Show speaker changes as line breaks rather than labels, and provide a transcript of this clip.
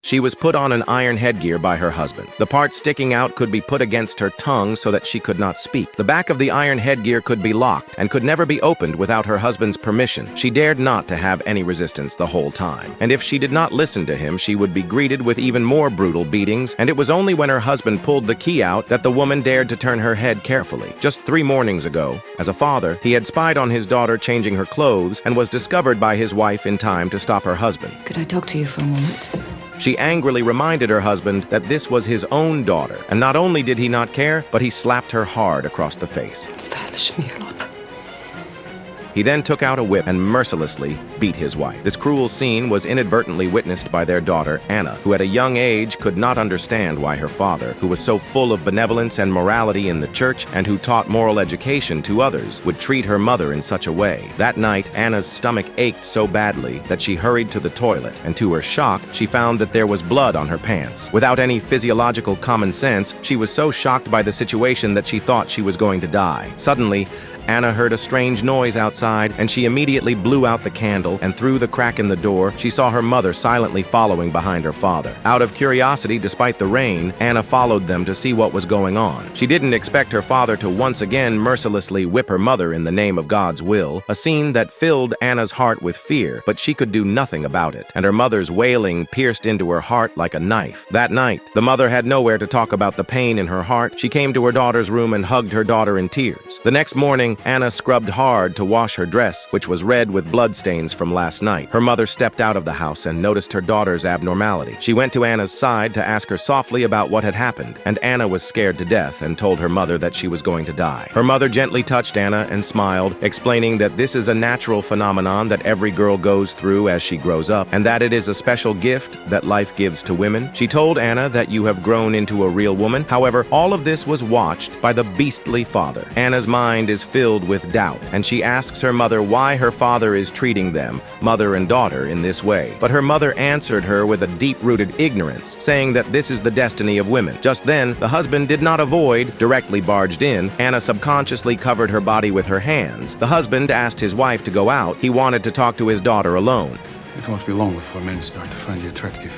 She was put on an iron headgear by her husband. The part sticking out could be put against her tongue so that she could not speak. The back of the iron headgear could be locked and could never be opened without her husband's permission. She dared not to have any resistance the whole time. And if she did not listen to him, she would be greeted with even more brutal beatings, and it was only when her husband pulled the key out that the woman dared to turn her head carefully. Just 3 mornings ago, as a father, he had spied on his daughter changing her clothes and was discovered by his wife in time to stop her husband.
Could I talk to you for a moment?
She angrily reminded her husband that this was his own daughter, and not only did he not care, but he slapped her hard across the face. He then took out a whip and mercilessly beat his wife. This cruel scene was inadvertently witnessed by their daughter, Anna, who at a young age could not understand why her father, who was so full of benevolence and morality in the church and who taught moral education to others, would treat her mother in such a way. That night, Anna's stomach ached so badly that she hurried to the toilet, and to her shock, she found that there was blood on her pants. Without any physiological common sense, she was so shocked by the situation that she thought she was going to die. Suddenly, Anna heard a strange noise outside, and she immediately blew out the candle, and through the crack in the door, she saw her mother silently following behind her father. Out of curiosity, despite the rain, Anna followed them to see what was going on. She didn't expect her father to once again mercilessly whip her mother in the name of God's will, a scene that filled Anna's heart with fear, but she could do nothing about it, and her mother's wailing pierced into her heart like a knife. That night, the mother had nowhere to talk about the pain in her heart. She came to her daughter's room and hugged her daughter in tears. The next morning, Anna scrubbed hard to wash her dress, which was red with bloodstains from last night. Her mother stepped out of the house and noticed her daughter's abnormality. She went to Anna's side to ask her softly about what had happened, and Anna was scared to death and told her mother that she was going to die. Her mother gently touched Anna and smiled, explaining that this is a natural phenomenon that every girl goes through as she grows up, and that it is a special gift that life gives to women. She told Anna that you have grown into a real woman. However, all of this was watched by the beastly father. Anna's mind is filled with doubt, and she asks her mother why her father is treating them, mother and daughter, in this way. But her mother answered her with a deep-rooted ignorance, saying that this is the destiny of women. Just then, the husband did not avoid, directly barged in. Anna subconsciously covered her body with her hands. The husband asked his wife to go out. He wanted to talk to his daughter alone.
It won't be long before men start to find you attractive.